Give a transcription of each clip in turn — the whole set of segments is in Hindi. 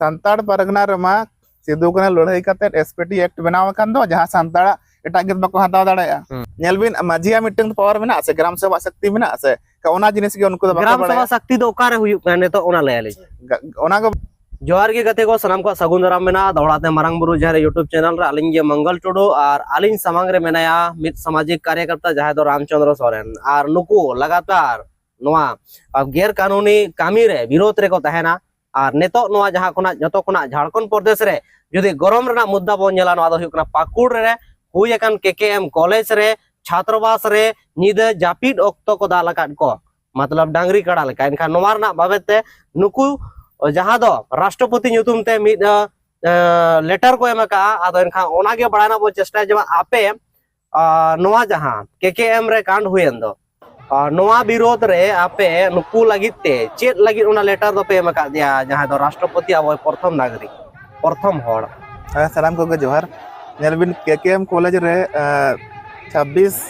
संताड़ परगना रेमा सिदू कने लड़ाई कते एसपीटी एक्ट बनाव कान दो जहां संताड़ा एटा गित बको हताव दाड़ाया नेलबिन माजिया मिटंग पावर मेना से ग्राम सभा शक्ति मेना से का ओना जिनिस के उनको ग्राम सभा शक्ति दो ओकारे हुयु काने तो ओना ले आले ओना को जोहार के गते को सलाम को सगुन दाराम मेना दौड़ाते मारंग बुरु जहां यूट्यूब चैनल रे आलिंग मंगल टुडू और आलिंग समांग रे मेनाया मित सामाजिक कार्यकर्ता जहां दो रामचंद्र सोरेन और नुकु लगातार नोआ गैर कानूनी कामी रे विरोध रे को तहेना और नेतो नोआ जहां कोना जतो कोना झारखंड प्रदेश रे जदि गरम रेना मुद्दा बोन नेला नोआ दो हुकना पाकुड़ रे हुई अकन केकेएम कॉलेज रे छात्रवास रे निदे जापिद ओक्तो को दालकाट को मतलब डांगरी कड़ा लेका इनका नोआ रना बाबते नुकु जहां दो राष्ट्रपति ᱧᱩᱛᱩᱢ ᱛᱮ मिद लेटर को एमका आदो इनका ओनागे बड़ाना बो चेष्टा जमा आपे नोआ जहां केकेएम रे कांड हुएन दो नोआ विरोध रे आपे नुकु लगिते चेत लगी ओना लेटर दो पे एमका दिया जहां दो राष्ट्रपति अब प्रथम नागरिक प्रथम होड़ सलाम को जोहार नेलबिन केकेएम कॉलेज रे 26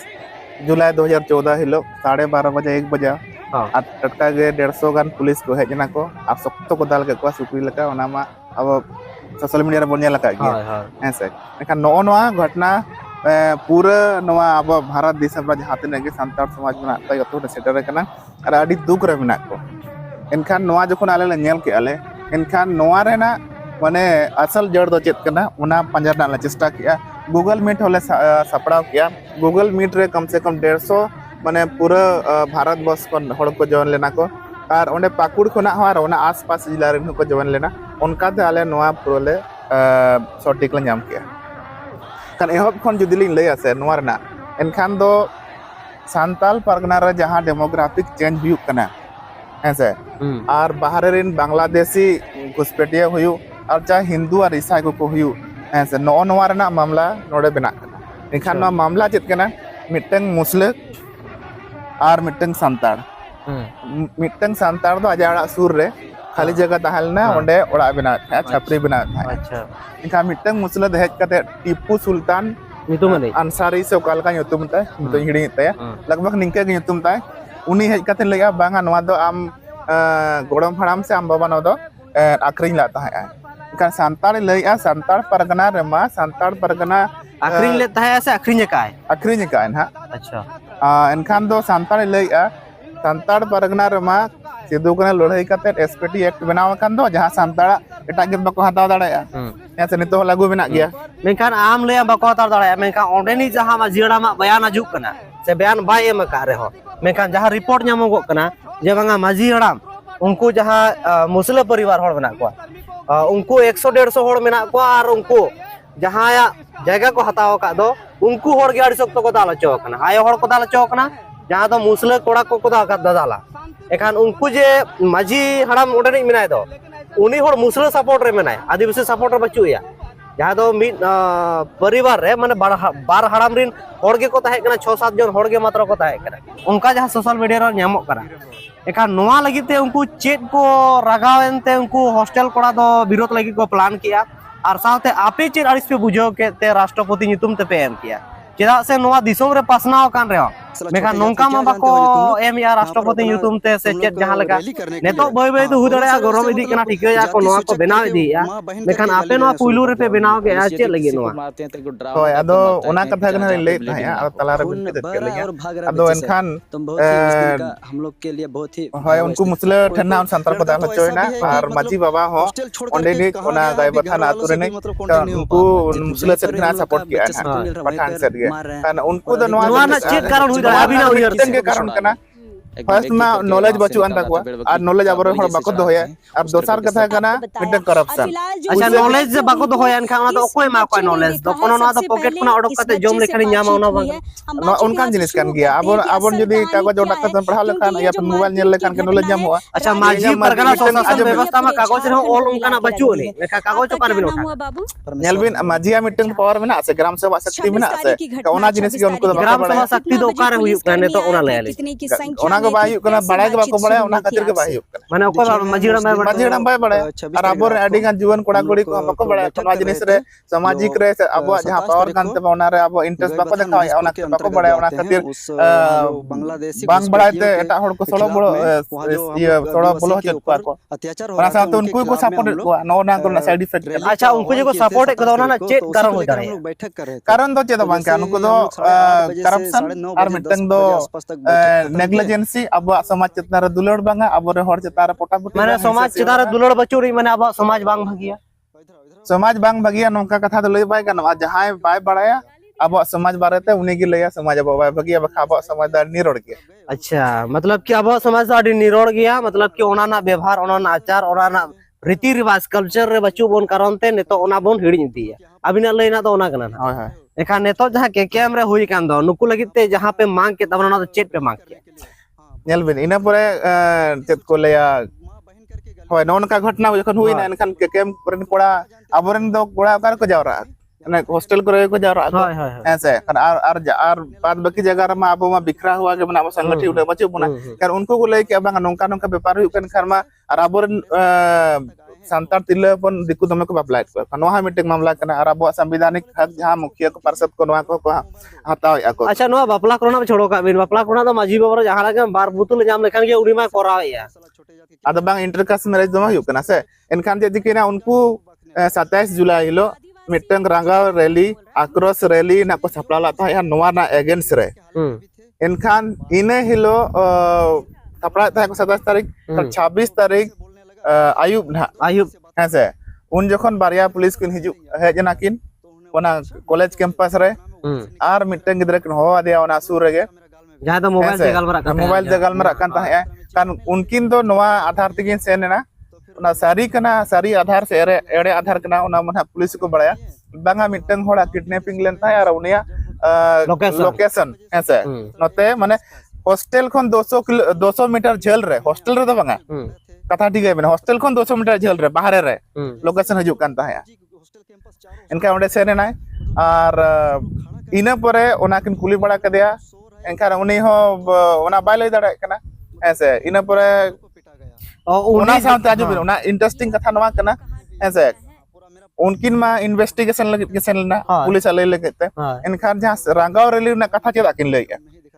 जुलाई 2014 हिलो 12:30 बजे 1 बजे टटका गे 150 गान पुलिस को हेजना को आप सख्त को दाल के को सुकुई लका ओनामा अब सोशल मीडिया रे बोनिया लका गया ऐसे एखन नो नोआ घटना पूरा नोआ अब भारत देश रे जहां तने गे संताल समाज बना त यतो सेटर कना और अडी दुख रे बिना को एनखान नोआ जखन आले ले नेल के आले एनखान नोआ रेना माने असल जड़ दो चेत कना उना पंजा ना चेष्टा किया गूगल मीट होले सपड़ाव किया गूगल मीट रे कम से कम 150 माने पूरा भारत वर्ष को हड़ को जवन लेना को और ओंडे पाकुड़ खोना और ओना आसपास जिला रे को जवन लेना उनका ते आले नोआ पुरोले सटिक ले नाम किया कन एहब खन जुदी लिन लय आसे नोआ रना एनखान दो सांताल परगना रे जहां डेमोग्राफिक चेंज हुयु कना ऐसे और बाहर रेन बांग्लादेशी घुसपेटिया हुयु और चाहे हिंदू और ईसाई को हुयु ऐसे नो नोआ रना मामला नोडे बिना एनखान नो मामला चेत कना मिटंग मुस्लिम और मिटंग संताड़ मिटंग संताड़ दो अजाड़ा सुर रे खाली जगह तहलना ओंडे ओड़ा बिना था छपरी बिना था अच्छा इनका मिटंग मुस्लिम दहेज कते टिपू सुल्तान अंसारी से ओकाल का ᱧᱩᱛᱩᱢ ताय तो हिड़ी ताय लगभग निंके के ᱧᱩᱛᱩᱢ ताय उनी हेज कते लया बांगा नोआ दो आम गोड़म हड़ाम से आम बाबा नो दो आखरिन ला ताय इनका संताड़ लया संताड़ परगना रेमा संताड़ परगना आखरिन ले ताय से आखरिन का हा अच्छा एनखान दो संताड़ लया संताड़ परगना रेमा सिदू कने लड़ाई कते एसपीटी एक्ट बनाव कान दो जहां संताड़ा एटा गित बको हताव दाड़ाया ऐसे नितो लागू बिना गया मेखान आम ले बको हताव दाड़ाया मेखान ओंडेनी जहां माजिड़ा मा बयान आजुक कना से बयान बाय एम का रे हो मेखान जहां रिपोर्ट ᱧᱟᱢᱚᱜ कना जे बांगा माजी हड़ाम उनको जहां मुस्लिम परिवार होड़ बना को उनको 100-150 होड़ मेना को और उनको जहां जगह को हताव का दो उनको होड़ के आड़ी सख्त को दाल चो कना आयो होड़ को दाल चो कना जहां दो मुस्लिम कोड़ा को दा का दाला एखान उनको जे माजी हड़ाम ओडे मेनाय दो उनी होड़ मुस्लिम सपोर्ट रे मेनाय आदिवासी सपोर्ट रे बचुया जहां दो मिद परिवार रे माने बार हड़ाम रिन होड़ के को ताहे कना 6-7 जन होड़ के मात्र को ताहे कना उनका जहां सोशल मीडिया रे ᱧᱟᱢᱚᱜ कना एखान नोआ लगिते उनको चेत को रागावनते उनको हॉस्टल कोड़ा दो विरोध लगी को प्लान किया और साथे आपे चेत आरिस पे बुझो के ते राष्ट्रपति ᱧᱩᱛᱩᱢ ते पे एम किया चेदा से नोआ दिसोम रे पासनाव कान रे मेखान नोंका मा बाको एम या राष्ट्रपति ᱧᱩᱛᱩᱢ ते से चेत जहां लगा नेतो बय बय तो हुदड़या गरम इदी कना ठिकया को नोआ को बनाव इदीया मेखान आपे नोआ पुइलु रे पे बनाव के आ चेत लगी नोआ होय अदो ओना कथा गना ले थाया और तला रे बिन के लगे अदो एनखान हम लोग के लिए बहुत ही होय उनको मुस्लिम ठन्ना और संताल को दाल चोयना और माजी बाबा हो ओंडे ने ओना गायबथान आतु रे ने उनको मुस्लिम से बिना सपोर्ट किया है पठान से दिए उनको तो नोआ ना चेत कारण हुई अभी ना उयर के कारण कना फर्स्ट में नॉलेज बचु अन तकवा और नॉलेज अब हर बाको दोया अब दोसर कथा कना मिट करप्शन अच्छा नॉलेज जे बाको दोया एनखा ओना तो ओकोय मा को नॉलेज तो कोनो ना तो पॉकेट कोना ऑर्डर करते जम लेखनी ᱧᱟᱢ ओना बांगा उनका जिनिस कान गया अब जदी कागज ओडा कते पढ़ा लेखान या फिर मोबाइल नेल लेखान के नॉलेज ᱧᱟᱢᱚᱜᱼᱟ अच्छा माजी परगना शासन व्यवस्था में कागज रे ऑल उनका ना बचु ने लेखा कागज को बिन उठा नेलबिन माजिया मिटंग पावर मेना से ग्राम सभा शक्ति मेना से ओना जिनिस के उनको ग्राम सभा शक्ति दो ओकारे हुयु काने तो ओना ले आले ओना के बाय हुकना बड़ाय के बाको बड़ाय ओना खातिर के बाय हुकना माने ओको माजी हड़ाम बाय माजी हड़ाम बाय बड़ाय और आबोर आडी गान जीवन कोड़ा कोड़ी को बाको बड़ाय नवा जिनिस रे सामाजिक रे आबो जहां पावर गान ते ओना रे आबो इंटरेस्ट बाको देखाय ओना बाको बड़ाय ओना खातिर बांग बड़ाय ते एटा हड़ को सड़ो बड़ो ये सड़ो बोलो हचत को ओना साथ उनको को सपोर्ट को नोना को साइड इफेक्ट अच्छा उनको जो सपोर्ट को ओना चेक कारण हो जाए कारण दो चेदा बांग उनको दो करप्शन और मिटंग दो नेग्लिजेंसी अब समाज चेतना रे दुलड़ बांगा अब रे हर चेता रे पोटापुटी माने समाज चेता रे दुलड़ बचुरी माने अब समाज बांग भागिया समाज बांग भागिया नोका कथा तो लई बाय गानो जहां बाय बड़ाया अब समाज बारेते उनी की लैया समाज अब बाय भागिया बखा अब समाज दा निरोड़ गया अच्छा मतलब कि अब समाज दा निरोड़ गया मतलब कि ओना ना व्यवहार ओना ना आचार ओना ना रीति रिवाज कल्चर रे बचु बोन कारण ते नेतो ओना बोन हिड़ी दिया अबिना लैना तो ओना कना होय होय एखा नेतो जहां केकेएम रे हुई कान दो नुकु लगित ते जहां पे मांग के तबना तो चेट पे मांग के नेल बिन इना परे चेत को लैया होय नोन का घटना जखन हुई ना एनखान केकेएम परन कोड़ा अबरन दो कोड़ा कार को जावरा ने हॉस्टल करे को जावरा होय होय ऐसे और बाद बाकी जगह रे मा अब मा बिखरा हुआ के बना संगठन उठे बचे बना कार उनको को ले के बांगा नोंका नोंका व्यापार हुई कन खरमा और अबरन सांतार तिले पन दिकु दमे को बापलाइट को नोहा मिटिंग मामला कना और अब संवैधानिक हक जहां मुखिया को पार्षद को नोहा को हताव को अच्छा नो बापला कोरोना छोड़ो का बिन बापला कोरोना तो माजी बाबर जहां लगे बार बुतुल जाम लेखान के उड़ी मा कोराव या आदा बांग इंटरकास्ट मैरिज दमा हुई कना से एनखान जे दिकिना उनको 27 जुलाई हिलो मिटंग रांगाव रैली आक्रोश रैली ना को सपला लाता है नोवा ना अगेंस्ट रे एनखान इने हिलो सपला था 27 तारीख 26 तारीख आयुब ना आयुब है से उन जखन बारिया पुलिस किन हिजु हेजना किन ओना कॉलेज कैंपस रे आर मिटंग गिदरा किन हो आदिया ओना सुर रे जहां तो मोबाइल से गलमरा कान ता है कान उनकिन दो नोवा आधार तिगिन सेनेना ओना सारी कना सारी आधार से एड़े आधार कना ओना मना पुलिस को बड़ाया बांगा मिटंग होड़ा किडनैपिंग लेन था यार उनिया लोकेशन ऐसे नते माने हॉस्टल खन 200 मीटर झेल रे हॉस्टल रे तो बांगा कथा ठीक है हॉस्टल खन 200 मीटर झेल रे बाहर रे लोकेशन हजू कान ता है इनका ओंडे सेने नाय और इना परे ओना किन कुली बड़ा कदेया एनका उनी हो ओना बाय लई दाड़ा कना ऐसे इना परे ओना साथ आजू बिन ओना इंटरेस्टिंग कथा नवा कना ऐसे उनकिन मा इन्वेस्टिगेशन लगे केसन ना पुलिस ले लेते एनखान जहां रांगाव रैली ना कथा चेदा किन लई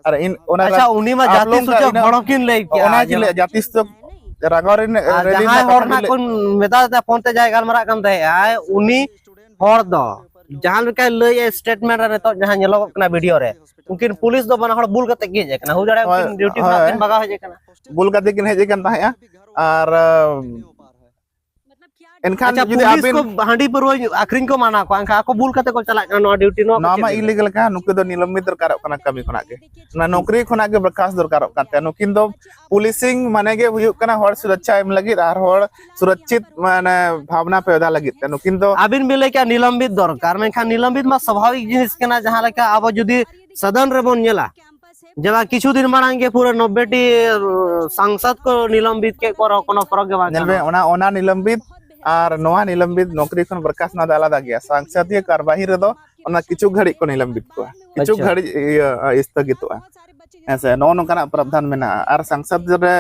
अरे इन ओना अच्छा उनी मा जाति सूचक हड़ किन लई के ओना जिले जाति सूचक रांगाव रैली जहां हड़ ना कोन मेता ता फोन ते जाय गलमरा कम ते आय उनी हड़ दो जहां लेका लई स्टेटमेंट रे तो जहां नेलो कना वीडियो रे उनकिन पुलिस दो बना हड़ बुल कते के जे कना हो जड़े उनकिन ड्यूटी खना किन बगा हो जे कना बुल कते किन हे जे कन ताया और एनखान जुदी आबिन को हांडी पर आखरिन को माना को अंका को बुल कते को चला नो ड्यूटी नो मा इलीगल का नुके दो निलंबित दरकार कना कमी खना के ना नौकरी खना के बर्खास्त दरकार काते नुकिन दो पुलिसिंग माने के हुयु कना हर सुरक्षा एम लगी आर हर सुरक्षित माने भावना पैदा लगी नुकिन दो आबिन मिले क्या निलंबित दरकार मेखान निलंबित मा स्वाभाविक जिनिस केना जहां लेका अब जुदी सदन रे बोन नेला जला किछु दिन मांगे पूरा 90 टी सांसद को निलंबित के करो कोनो फरक के बात नेलबे ओना निलंबित और नोआ निलंबित नौकरी खन बर्खास्त ना आलादा गया सांसदीय कार्यवाही रे दो ओना किछु घड़ी को निलंबित को किछु घड़ी स्थगित ऐसे नो नोकाना प्रावधान मेना और सांसद रे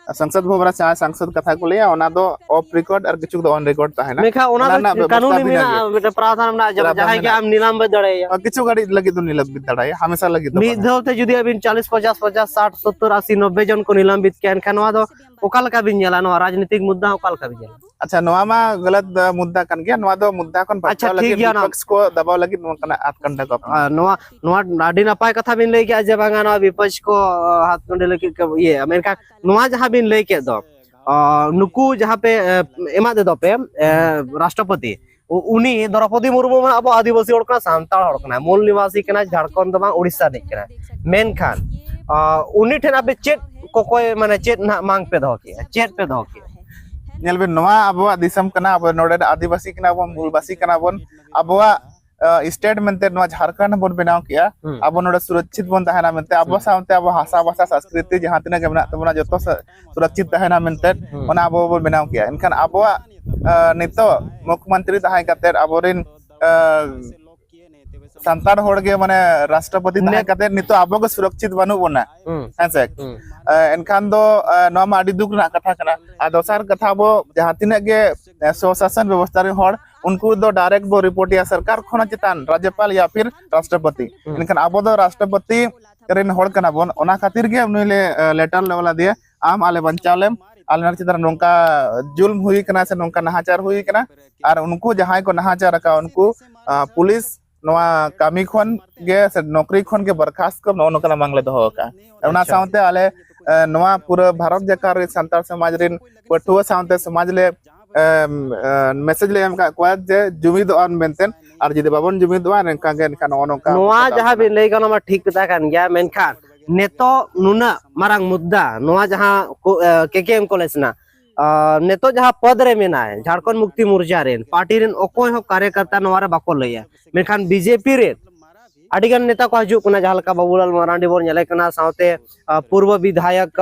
संसद भवन से सांसद कथा को लिया ओना दो ऑफ रिकॉर्ड और किछु दो ऑन रिकॉर्ड ता है ना मेखा ओना कानूनी में बेटा प्रावधान ना जहां के हम निलंबित दड़े किछु घड़ी लगी तो निलंबित दड़ाय हमेशा लगी तो मिधौते जुदी अबिन 40 50 50 60 70 80 90 जन को निलंबित केन खनवा दो ओकाल का बिन जला नो राजनीतिक मुद्दा ओकाल का बिन अच्छा नोआ मा गलत मुद्दा कन गया नोआ दो मुद्दा कन अच्छा लगी विपक्ष को दबाव लगी नो कना आत कंडा को नोआ नोआ आडी नपाय कथा बिन लई के जे बांगा नो विपक्ष को हाथ कंडे लगी ये अमेरिका नोआ जहां बिन लई के दो नुकु जहां पे एमा दे दो पे राष्ट्रपति उनी द्रौपदी मुर्मू अब आदिवासी हड़ का सांताल हड़ का मूल निवासी कना झारखंड दमा उड़ीसा ने कना मेन खान उनी ठेना पे चेट को कोई माने चेट ना मांग पे दो के चेट पे दो के नेलबे नोआ अबवा दिसम कना अब नोडे आदिवासी कना बन मूलवासी कना बन अबवा स्टेट मेंते नोआ झारखंड बन बनाव किया अब नोडे सुरक्षित बन तहना मेंते अब सामते अब भाषा भाषा संस्कृति जहां तिना के मेना तबना जतो सुरक्षित तहना मेंते ओना अब बन बनाव किया इनखान अबवा नितो मुख्यमंत्री तहाय काते अबोरिन संतार होड़ के माने राष्ट्रपति ताहे कते नितो आबो के सुरक्षित बनु बोना हेसे एनखान दो नवा मा आडी दुख ना कथा कना आ दोसार कथा बो जहां तिने के स्वशासन व्यवस्था रे होड़ उनको दो डायरेक्ट बो रिपोर्ट या सरकार खोना चितान राज्यपाल या फिर राष्ट्रपति एनखान आबो दो राष्ट्रपति करेन होड़ कना बोन ओना खातिर के उनले लेटर लेवला दिए आम आले बंचालेम आले चितान नोंका जुल्म हुई कना से नोंका नहाचार हुई कना और उनको जहां को नहाचार का उनको पुलिस नवा कामी खन गे से नौकरी खन के बर्खास्त को नो नोकना मांगले दो का ओना साउते आले नवा पूरा भारत जकार संताल समाज रिन पटुआ साउते समाज ले मैसेज ले एम का को जे जुमिद ऑन मेंटेन और जदि बाबन जुमिद वा नका गे नका नोका नोआ जहां बिन लई गनो मा ठीक कथा कान गया मेनखान नेतो नुना मारांग मुद्दा नोआ जहां केकेएम कॉलेज ना नेतो जहां पद रे मेनाय Jharkhand Mukti Morcha rain party rain ओकोय हो कार्यकर्ता नोआ रे बाको लैया मेनखान बीजेपी रे अडिगन नेता को हजू कना जहां लका बाबूलाल मरांडी बोर नेले कना साउते पूर्व विधायक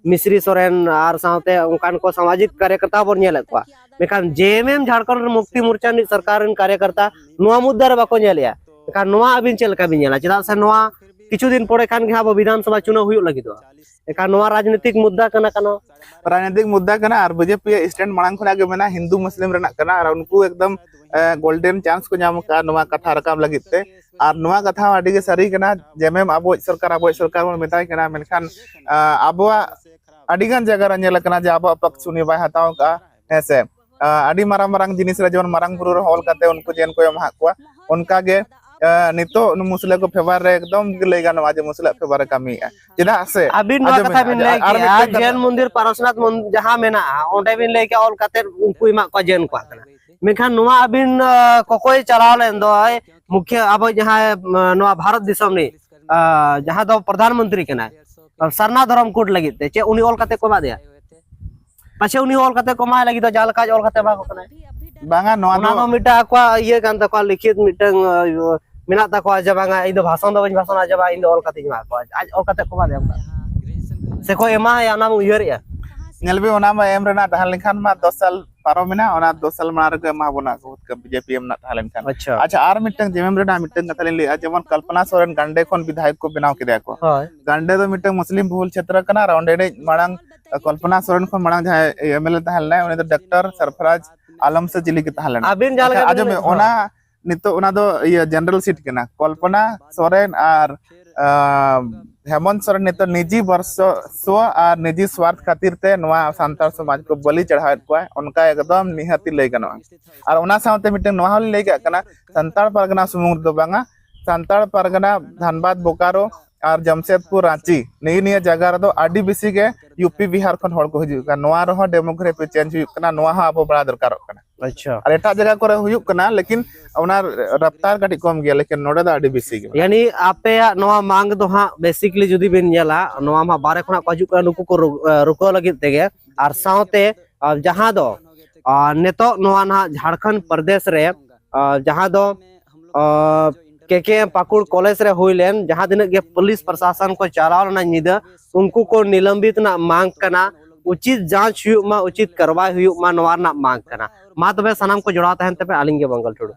मिश्री सोरेन और साउते उनकान को सामाजिक कार्यकर्ता बोर नेले को मेनखान जेएमएम झारखंड मुक्ति मोर्चा नि सरकार रेन कार्यकर्ता नोआ मुद्दा रे बाको नेलिया मेनखान नोआ अबिन चलका बिन नेला चदा से नोआ किछु दिन पड़े खान के विधानसभा चुनाव हुई लगी एका नोआ राजनीतिक मुद्दा कना कनो राजनीतिक मुद्दा कना और बीजेपी स्टैंड मांग खुना के मेना हिंदू मुस्लिम रेना कना और उनको एकदम गोल्डन चांस को नाम का नोआ कथा रकाम लगिते और नोआ कथा आडी के सरी कना जेमेम आबो सरकार मन मेताय कना मेनखान आबो आडी गान जगह रे नेल कना जे आबो पक्ष सुनी बाय हताव का हेसे आडी मारांग मारांग जिनिस रे जवन मारांग बुरु हॉल काते उनको जेन को एम हाकुआ उनका गे नितो मुस्लिम को फेवर रे एकदम लई गानो आज मुस्लिम फेवर कमी चेदा से अबिन नो कथा बिन लई के आज जैन मंदिर पारसनाथ जहां मेना ओंडे बिन लई के ऑल काते उनको मा को जैन को कना मेखान नोआ अबिन कोकोय चलाव लेन दो मुख्य अब जहां नोआ भारत दिसम नि जहां दो प्रधानमंत्री कना सरना धर्म कोड लगिते चे उनी ऑल काते को मा दिया पाछे उनी ऑल काते को मा लगी तो जाल काज ऑल काते बा को कना बांगा नोआ मिटा को ये कान तको लिखित मिटंग मेना तको जबांगा इन दो भाषण दो भाषण जबा इन दो ऑल काते मा को आज ऑल काते को मा दे से को एमा या नाम उयर या नेलबे ओना मा एम रेना तहल लेखान मा 10 साल पारो मेना ओना 2 साल मा रे मा बोना को बीजेपी एम ना तहल लेखान अच्छा आर मिटंग जेमेम रेना मिटंग कथा ले जेमन कल्पना सोरेन गांडे खन विधायक को बनाव केदा को गांडे दो मिटंग मुस्लिम बहुल क्षेत्र कना राउंडे मांग कल्पना सोरेन खन मांग जहां एमएलए तहल ना उनी तो डॉक्टर सरफराज आलम से जिली के तहल ना अबिन जाल आजमे ओना नितो ओना दो ये जनरल सीट केना कल्पना सोरेन और हेमंत सोरेन नितो निजी वर्ष सो और निजी स्वार्थ खातिर ते नवा सांतार समाज को बलि चढ़ावत को उनका एकदम निहती लई गनो और ओना साउते मिटे नवा होल लई कना संताल परगना सुमुंग दो बांगा संताल परगना धनबाद बोकारो और जमशेदपुर रांची नई जगह रे दो आडी बेसी के यूपी बिहार खन होड़ को हिजु का नवा रहो डेमोक्रेसी चेंज हुई कना नवा हा अब बड़ा दरकार कना अच्छा और एटा जगह करे हुई कना लेकिन ओना रफ्तार कटी कम गया लेकिन नोडे दा आडी बेसी के यानी आपे नवा मांग दो हा बेसिकली जुदी बिन नेला नवा मा बारे खना को हजू नुकु को रुको लगित तेगे और साउते जहां दो नेतो नवा ना झारखंड प्रदेश रे जहां दो के पाकुड़ कॉलेज रे हुईलेन जहां दिन के पुलिस प्रशासन को चलाव ना निदा उनको को निलंबित ना मांग कना उचित जांच हुई मा उचित कार्रवाई हुई मा नवा ना मांग कना मा तबे सनाम को जोड़ा तहन तबे आलिंगे बंगल टुडू।